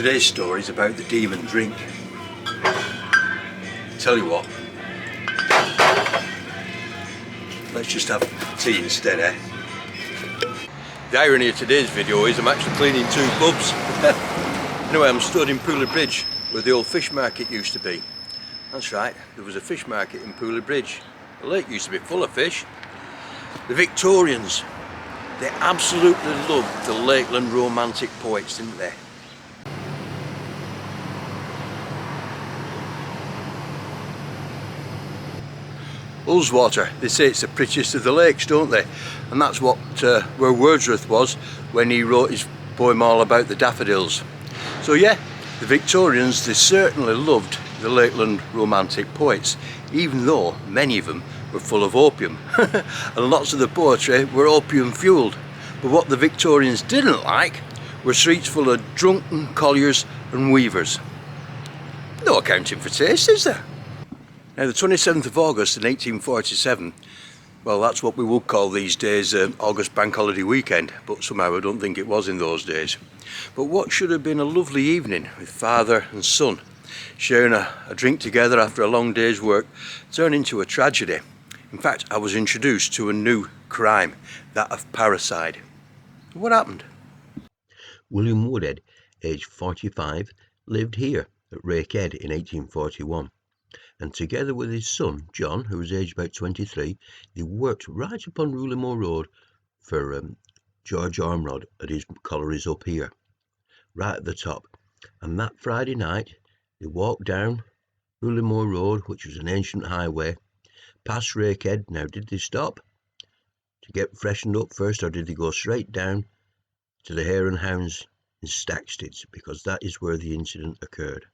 Today's story is about the demon drink. Tell you what, let's just have tea instead, eh? The irony of today's video is I'm actually cleaning two pubs. Anyway, I'm stood in Pooley Bridge where the old fish market used to be. That's right, there was a fish market in Pooley Bridge. The lake used to be full of fish. The Victorians, they absolutely loved the Lakeland romantic poets, didn't they? Ullswater, they say it's the prettiest of the lakes, don't they? And that's what where Wordsworth was when he wrote his poem all about the daffodils. So yeah, the Victorians, they certainly loved the Lakeland romantic poets, even though many of them were full of opium. And lots of the poetry were opium fueled. But what the Victorians didn't like were streets full of drunken colliers and weavers. No accounting for taste, is there? Now, the 27th of August in 1847, well, that's what we would call these days August Bank Holiday weekend, but somehow I don't think it was in those days. But what should have been a lovely evening with father and son, sharing a drink together after a long day's work, turned into a tragedy. In fact, I was introduced to a new crime, that of parricide. What happened? William Woodhead, aged 45, lived here at Rakehead in 1841. And together with his son, John, who was aged about 23, they worked right upon Moor Road for George Ormrod at his collieries up here, right at the top. And that Friday night, they walked down Moor Road, which was an ancient highway, past Rakehead. Now, did they stop to get freshened up first, or did they go straight down to the Hare and Hounds in Stackstead, because that is where the incident occurred?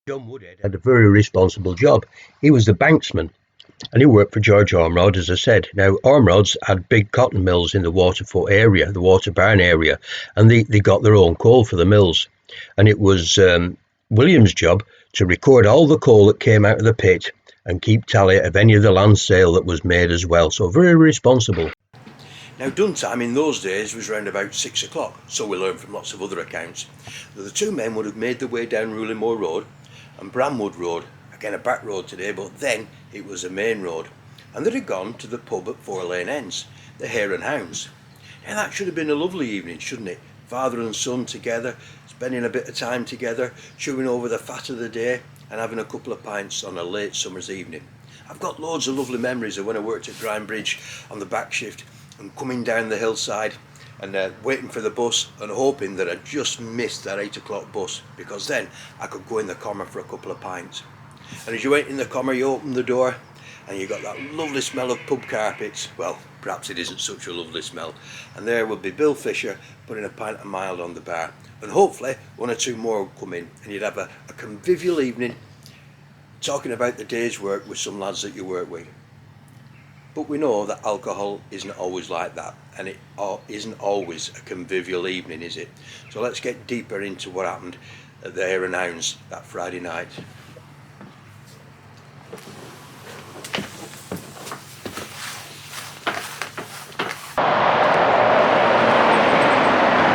John Woodhead had a very responsible job. He was the banksman, and he worked for George Ormrod, as I said. Now, Ormrod's had big cotton mills in the Waterfoot area, the Waterbarn area, and they got their own coal for the mills. And it was William's job to record all the coal that came out of the pit and keep tally of any of the land sale that was made as well. So very responsible. Now, done time in those days was round about 6 o'clock, so we learned from lots of other accounts that the two men would have made their way down Moor Road and Bramwood Road, again a back road today, but then it was a main road, and they'd have gone to the pub at Four Lane Ends, the Hare and Hounds. And that should have been a lovely evening, shouldn't it? Father and son together, spending a bit of time together, chewing over the fat of the day and having a couple of pints on a late summer's evening. I've got loads of lovely memories of when I worked at Grindbridge on the back shift and coming down the hillside and waiting for the bus and hoping that I just missed that 8 o'clock bus, because then I could go in the commer for a couple of pints. And as you went in the commer, you opened the door and you got that lovely smell of pub carpets. Well, perhaps it isn't such a lovely smell. And there would be Bill Fisher putting a pint of mild on the bar. And hopefully one or two more would come in, and you'd have a convivial evening talking about the day's work with some lads that you work with. But we know that alcohol isn't always like that, and it isn't always a convivial evening, is it? So let's get deeper into what happened at the Hare and Hounds that Friday night.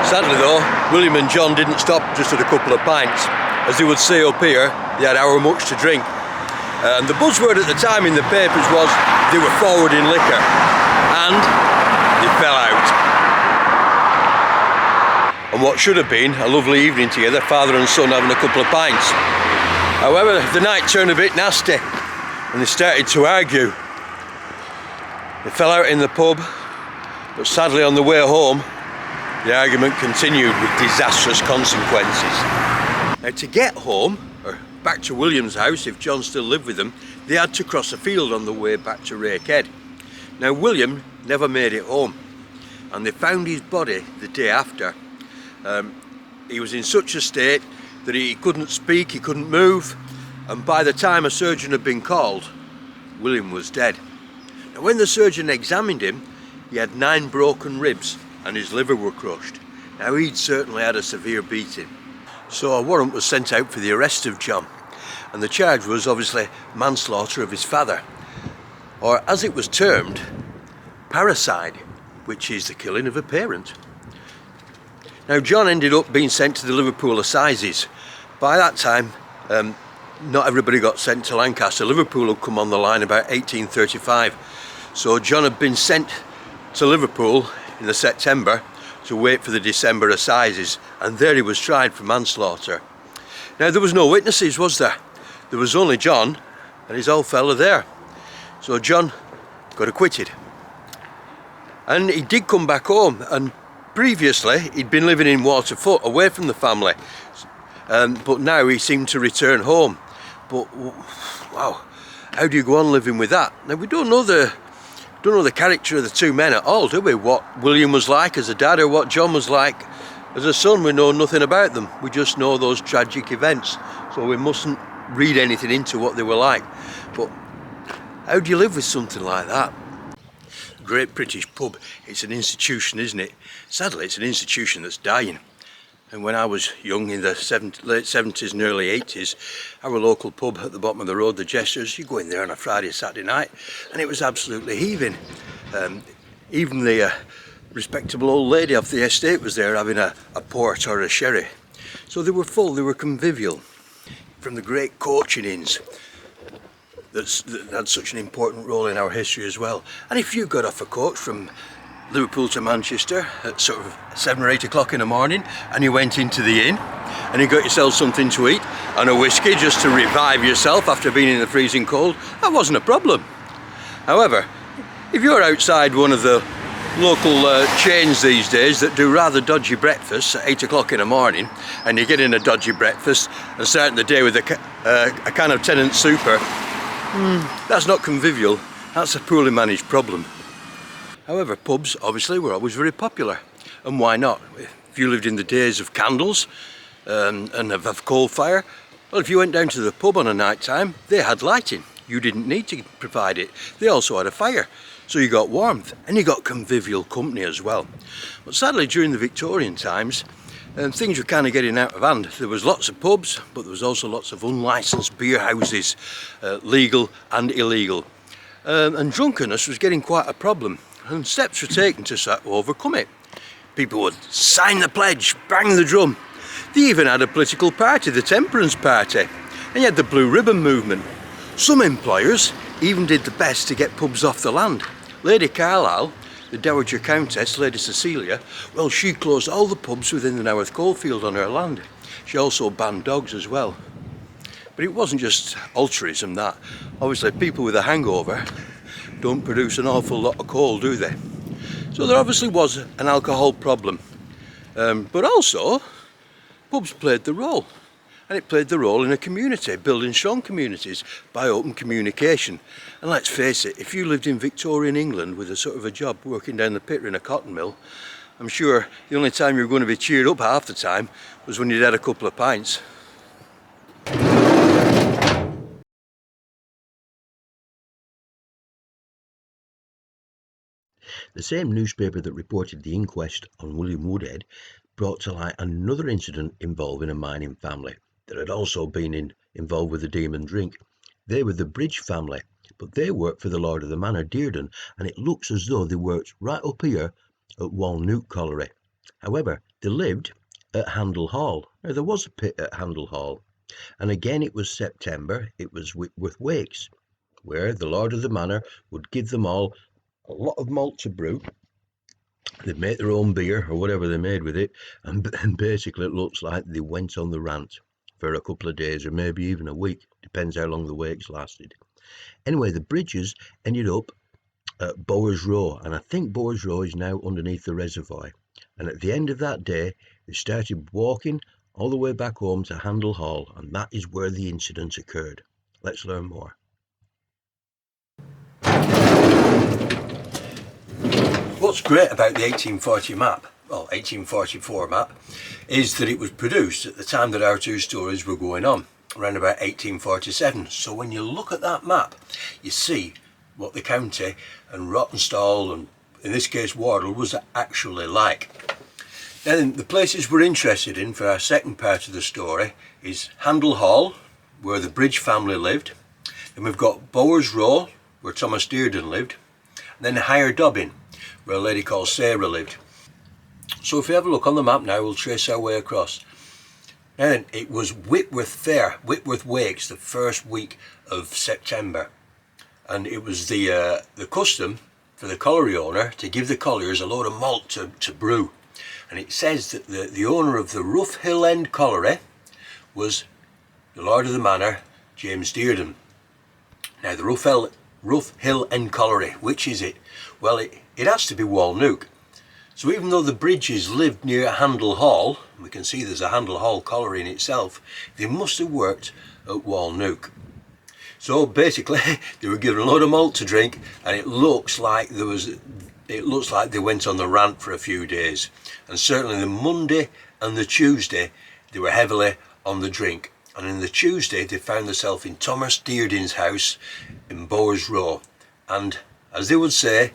Sadly though, William and John didn't stop just at a couple of pints. As they would say up here, they had however much to drink. And the buzzword at the time in the papers was they were forward in liquor, and they fell out. And what should have been a lovely evening together, father and son having a couple of pints. However, the night turned a bit nasty and they started to argue. They fell out in the pub, but sadly on the way home the argument continued with disastrous consequences. Now, to get home, or back to William's house if John still lived with them, they had to cross a field on the way back to Rakehead. Now, William never made it home, and they found his body the day after. He was in such a state that he couldn't speak, he couldn't move, and by the time a surgeon had been called, William was dead. Now, when the surgeon examined him, he had 9 broken ribs and his liver were crushed. Now, he'd certainly had a severe beating. So a warrant was sent out for the arrest of John, and the charge was obviously manslaughter of his father, or as it was termed, parricide, which is the killing of a parent. Now John ended up being sent to the Liverpool Assizes. By that time, not everybody got sent to Lancaster. Liverpool had come on the line about 1835. So John had been sent to Liverpool in the September to wait for the December Assizes, and there he was tried for manslaughter. Now there was no witnesses, was there? There was only John and his old fella there. So John got acquitted. And he did come back home, and previously he'd been living in Waterfoot away from the family, but now he seemed to return home. But wow, how do you go on living with that? Now we don't know the character of the two men at all, do we? What William was like as a dad or what John was like as a son. We know nothing about them. We just know those tragic events, so we mustn't read anything into what they were like. But how do you live with something like that? Great British Pub, it's an institution, isn't it? Sadly, it's an institution that's dying. And when I was young, in the late 70s and early 80s, our local pub at the bottom of the road, the Jesters, you go in there on a Friday or Saturday night, and it was absolutely heaving. Even the respectable old lady off the estate was there having a port or a sherry. So they were full, they were convivial. From the great coaching inns, that had such an important role in our history as well. And if you got off a coach from Liverpool to Manchester at sort of 7 or 8 o'clock in the morning and you went into the inn and you got yourself something to eat and a whiskey just to revive yourself after being in the freezing cold, that wasn't a problem. However, if you're outside one of the local chains these days that do rather dodgy breakfasts at 8 o'clock in the morning, and you're getting a dodgy breakfast and starting the day with a can of Tennant Super, that's not convivial, that's a poorly managed problem. However, pubs obviously were always very popular, and why not? If you lived in the days of candles and of coal fire, well, if you went down to the pub on a night time, they had lighting. You didn't need to provide it. They also had a fire, so you got warmth and you got convivial company as well. But sadly, during the Victorian times, things were kind of getting out of hand. There was lots of pubs, but there was also lots of unlicensed beer houses, legal and illegal. And drunkenness was getting quite a problem, and steps were taken to sort of overcome it. People would sign the pledge, bang the drum. They even had a political party, the Temperance Party, and you had the Blue Ribbon movement. Some employers even did the best to get pubs off the land. Lady Carlisle, the Dowager Countess, Lady Cecilia, well, she closed all the pubs within the Whitworth Coalfield on her land. She also banned dogs as well. But it wasn't just altruism that. Obviously, people with a hangover don't produce an awful lot of coal, do they? So there obviously was an alcohol problem. But also, pubs played the role. And it played the role in a community, building strong communities by open communication. And let's face it, if you lived in Victorian England with a sort of a job working down the pit in a cotton mill, I'm sure the only time you were going to be cheered up half the time was when you'd had a couple of pints. The same newspaper that reported the inquest on William Woodhead brought to light another incident involving a mining family that had also been involved with the demon drink. They were the Bridge family, but they worked for the Lord of the Manor, Dearden, and it looks as though they worked right up here at Wall Nook Colliery. However, they lived at Handle Hall. Now, there was a pit at Handle Hall, and again it was September, it was Whitworth Wakes, where the Lord of the Manor would give them all a lot of malt to brew. They'd make their own beer or whatever they made with it, and basically it looks like they went on the rant for a couple of days or maybe even a week, depends how long the wakes lasted. Anyway, the Bridges ended up at Bowers Row, and I think Bowers Row is now underneath the reservoir. And at the end of that day, they started walking all the way back home to Handle Hall, and that is where the incident occurred. Let's learn more. What's great about the 1840 map, well, 1844 map, is that it was produced at the time that our two stories were going on, around about 1847. So when you look at that map, you see what the county and Rossendale, and in this case Wardle, was actually like. Then the places we're interested in for our second part of the story is Handle Hall, where the Bridge family lived. Then we've got Bowers Row, where Thomas Dearden lived. And then Hare Dobbin, where a lady called Sarah lived. So if we have a look on the map now, we'll trace our way across. And it was Whitworth Wakes, the first week of September. And it was the custom for the colliery owner to give the colliers a load of malt to brew. And it says that the owner of the Rough Hill End Colliery was the Lord of the Manor, James Dearden. Now the Rough Hill End Colliery, which is it? Well, it has to be Wall Nook. So even though the Bridges lived near Handel Hall, we can see there's a Handel Hall colliery in itself, they must have worked at Wall Nook. So basically they were given a load of malt to drink, and it looks like they went on the rant for a few days. And certainly the Monday and the Tuesday they were heavily on the drink. And in the Tuesday they found themselves in Thomas Dearden's house in Bowers Row, and as they would say,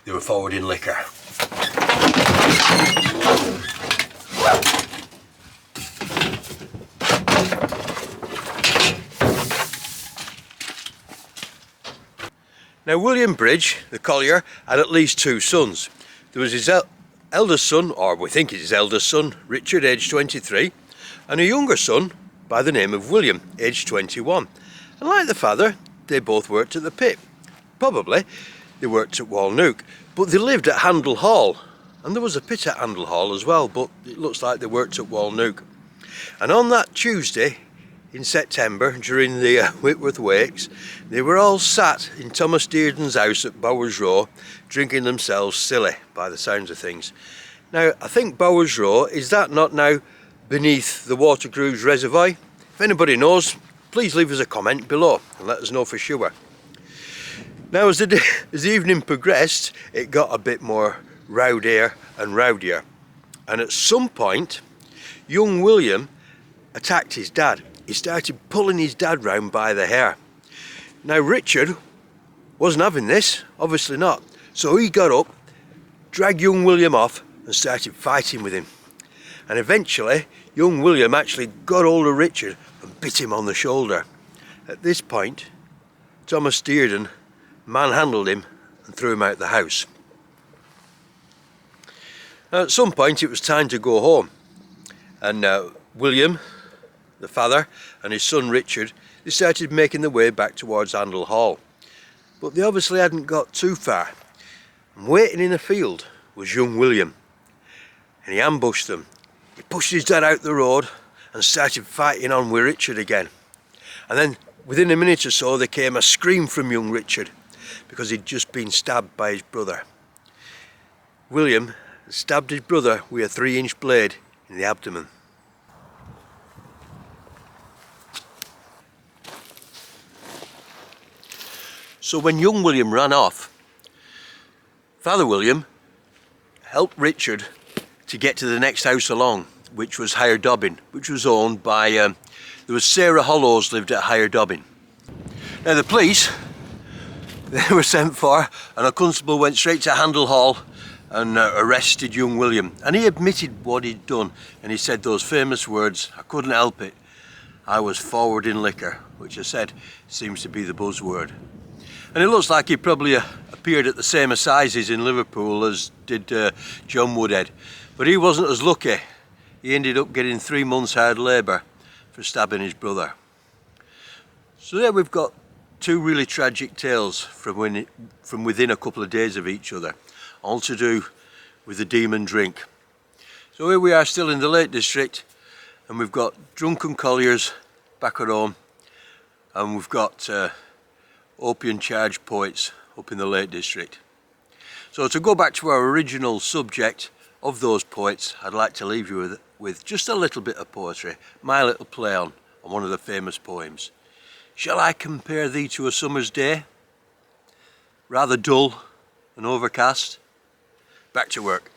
they were forward in liquor. Now William Bridge, the collier, had at least two sons. There was his eldest son, or we think it's his eldest son, Richard, aged 23, and a younger son by the name of William, aged 21. And like the father, they both worked at the pit. Probably they worked at Wall Nook, but they lived at Handel Hall, and there was a pit at Handel Hall as well, but it looks like they worked at Wall Nook. And on that Tuesday in September, during the Whitworth Wakes, they were all sat in Thomas Dearden's house at Bowers Row, drinking themselves silly by the sounds of things. Now I think Bowers Row, is that not now beneath the Watercruise Reservoir? If anybody knows, please leave us a comment below and let us know for sure. Now as the evening progressed, it got a bit more rowdier and rowdier, and at some point young William attacked his dad. He started pulling his dad round by the hair. Now Richard wasn't having this, obviously not, so he got up, dragged young William off and started fighting with him. And eventually young William actually got hold of Richard and bit him on the shoulder. At this point Thomas Dearden manhandled him and threw him out the house. Now at some point it was time to go home, and William, the father, and his son Richard, they started making their way back towards Handel Hall. But they obviously hadn't got too far, and waiting in a field was young William, and he ambushed them. He pushed his dad out the road and started fighting on with Richard again. And then within a minute or so there came a scream from young Richard, because he'd just been stabbed by his brother. William stabbed his brother with a 3-inch blade in the abdomen. So when young William ran off, Father William helped Richard to get to the next house along, which was Hare Dobbin, which was owned by, there was Sarah Hollows lived at Hare Dobbin. Now the police, they were sent for, and a constable went straight to Handel Hall and arrested young William. And he admitted what he'd done, and he said those famous words, "I couldn't help it, I was forward in liquor," which I said seems to be the buzzword. And it looks like he probably appeared at the same assizes in Liverpool as did John Woodhead, but he wasn't as lucky. He ended up getting 3 months hard labour for stabbing his brother. So there we've got two really tragic tales from within a couple of days of each other, all to do with the demon drink. So here we are still in the Lake District, and we've got drunken colliers back at home, and we've got opium charged poets up in the Lake District. So to go back to our original subject of those poets, I'd like to leave you with just a little bit of poetry, my little play on one of the famous poems. Shall I compare thee to a summer's day, rather dull and overcast? Back to work.